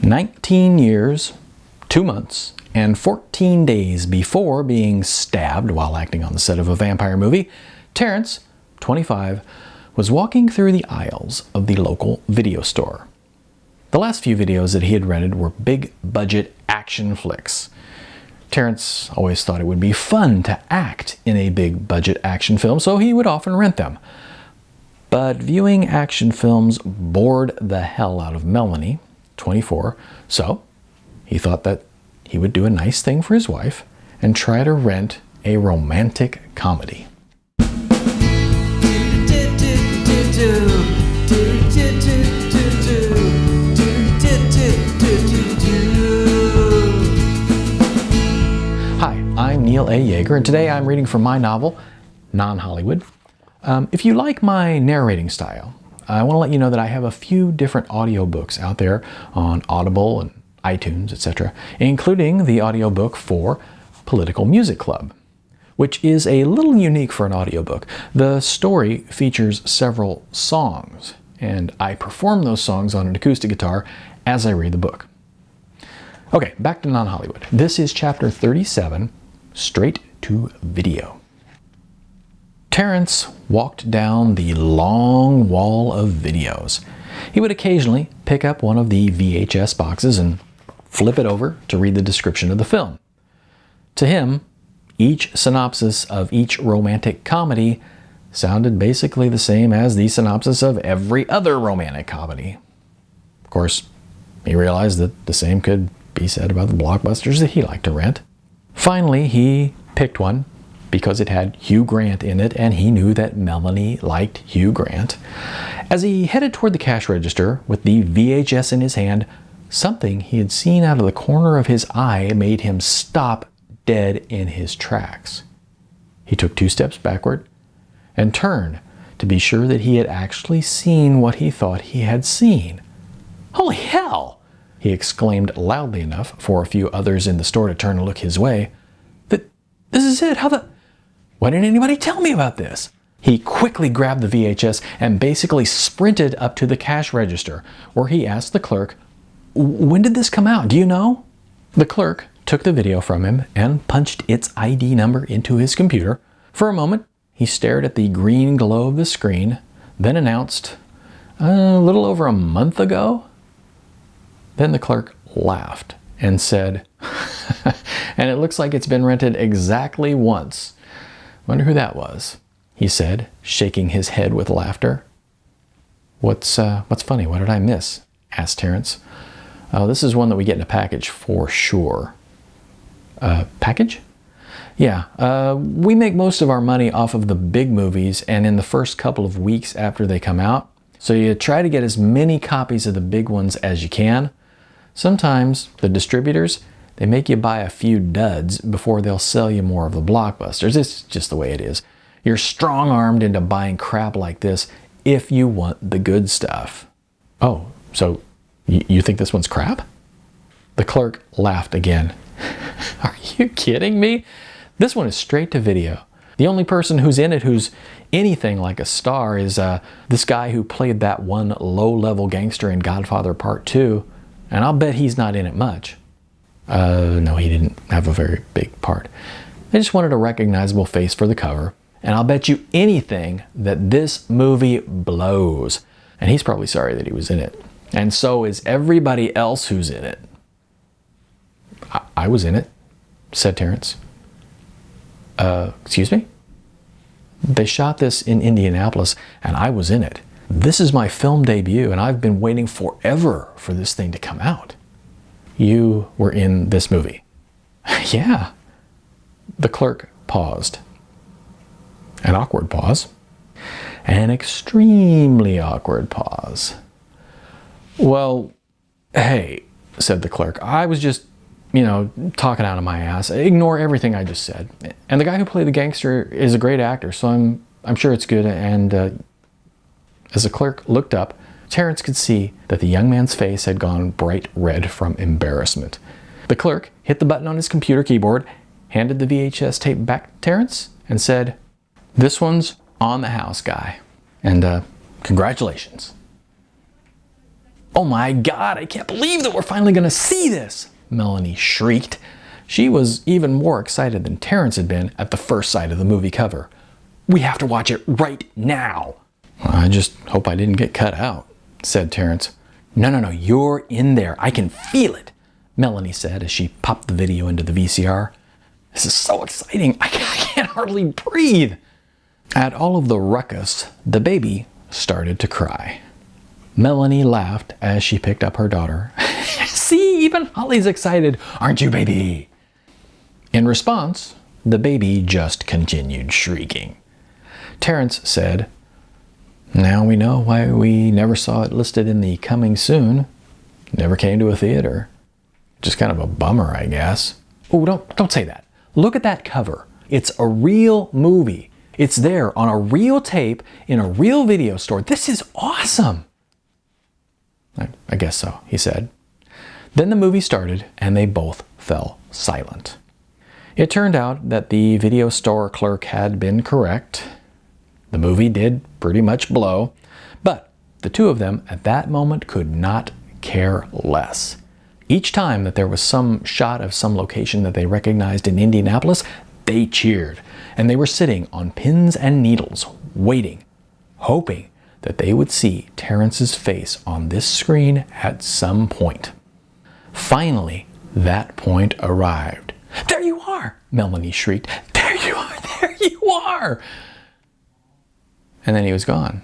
19 years, 2 months, and 14 days before being stabbed while acting on the set of a vampire movie, Terrence, 25, was walking through the aisles of the local video store. The last few videos that he had rented were big-budget action flicks. Terrence always thought it would be fun to act in a big-budget action film, so he would often rent them. But viewing action films bored the hell out of Melanie, 24, so he thought that he would do a nice thing for his wife and try to rent a romantic comedy. Hi, I'm Neil A. Yeager, and today I'm reading from my novel, Non-Hollywood. If you like my narrating style, I want to let you know that I have a few different audiobooks out there on Audible and iTunes, etc., including the audiobook for Political Music Club, which is a little unique for an audiobook. The story features several songs, and I perform those songs on an acoustic guitar as I read the book. Okay, back to Non-Hollywood. This is chapter 37, Straight to Video. Terrence walked down the long wall of videos. He would occasionally pick up one of the VHS boxes and flip it over to read the description of the film. To him, each synopsis of each romantic comedy sounded basically the same as the synopsis of every other romantic comedy. Of course, he realized that the same could be said about the blockbusters that he liked to rent. Finally, he picked one because it had Hugh Grant in it, and he knew that Melanie liked Hugh Grant. As he headed toward the cash register with the VHS in his hand, something he had seen out of the corner of his eye made him stop dead in his tracks. He took 2 steps backward and turned to be sure that he had actually seen what he thought he had seen. "Holy hell!" he exclaimed loudly enough for a few others in the store to turn and look his way. "This is it! Why didn't anybody tell me about this?" He quickly grabbed the VHS and basically sprinted up to the cash register, where he asked the clerk, "When did this come out? Do you know?" The clerk took the video from him and punched its ID number into his computer. For a moment, he stared at the green glow of the screen, then announced, "A little over a month ago?" Then the clerk laughed and said, "And it looks like it's been rented exactly once. Wonder who that was," he said, shaking his head with laughter. What's funny? What did I miss?" asked Terrence. "Oh, this is one that we get in a package for sure." Package? Yeah, we make most of our money off of the big movies and in the first couple of weeks after they come out. So you try to get as many copies of the big ones as you can. Sometimes the distributors, they make you buy a few duds before they'll sell you more of the blockbusters. It's just the way it is. You're strong-armed into buying crap like this if you want the good stuff. "Oh, so you think this one's crap?" The clerk laughed again. "Are you kidding me? This one is straight to video. The only person who's in it who's anything like a star is this guy who played that one low-level gangster in Godfather Part 2, and I'll bet he's not in it much." No, he didn't have a very big part. They just wanted a recognizable face for the cover, and I'll bet you anything that this movie blows. And he's probably sorry that he was in it. And so is everybody else who's in it. I was in it," said Terrence. Excuse me? "They shot this in Indianapolis, and I was in it. This is my film debut, and I've been waiting forever for this thing to come out." "You were in this movie?" "Yeah." The clerk paused. An awkward pause. An extremely awkward pause. "Well, hey," said the clerk, "I was just, talking out of my ass. Ignore everything I just said. And the guy who played the gangster is a great actor, so I'm sure it's good." And as the clerk looked up, Terrence could see that the young man's face had gone bright red from embarrassment. The clerk hit the button on his computer keyboard, handed the VHS tape back to Terrence, and said, "This one's on the house, guy. And congratulations." "Oh my God, I can't believe that we're finally going to see this," Melanie shrieked. She was even more excited than Terrence had been at the first sight of the movie cover. "We have to watch it right now." "I just hope I didn't get cut out," said Terrence. No, you're in there. I can feel it," Melanie said as she popped the video into the VCR. "This is so exciting. I can't hardly breathe." At all of the ruckus, the baby started to cry. Melanie laughed as she picked up her daughter. "See, even Holly's excited. Aren't you, baby?" In response, the baby just continued shrieking. Terrence said, "Now we know why we never saw it listed in the coming soon. Never came to a theater. Just kind of a bummer, I guess." "Oh, don't say that. Look at that cover. It's a real movie. It's there on a real tape in a real video store. This is awesome." I guess so," he said. Then the movie started and they both fell silent. It turned out that the video store clerk had been correct. The movie did pretty much blow, but the two of them at that moment could not care less. Each time that there was some shot of some location that they recognized in Indianapolis, they cheered, and they were sitting on pins and needles, waiting, hoping that they would see Terrence's face on this screen at some point. Finally, that point arrived. "There you are!" Melanie shrieked. "There you are! There you are!" And then he was gone.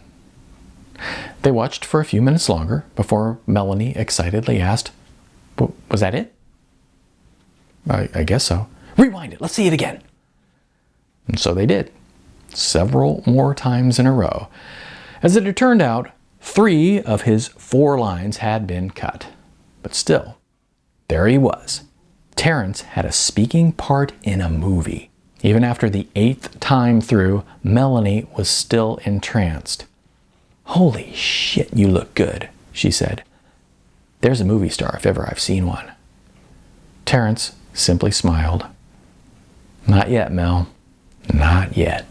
They watched for a few minutes longer before Melanie excitedly asked, "Was that it?" I guess so." "Rewind it. Let's see it again." And so they did, several more times in a row. As it had turned out, 3 of his 4 lines had been cut. But still, there he was. Terrence had a speaking part in a movie. Even after the 8th time through, Melanie was still entranced. "Holy shit, you look good," she said. "There's a movie star if ever I've seen one." Terrence simply smiled. "Not yet, Mel. Not yet."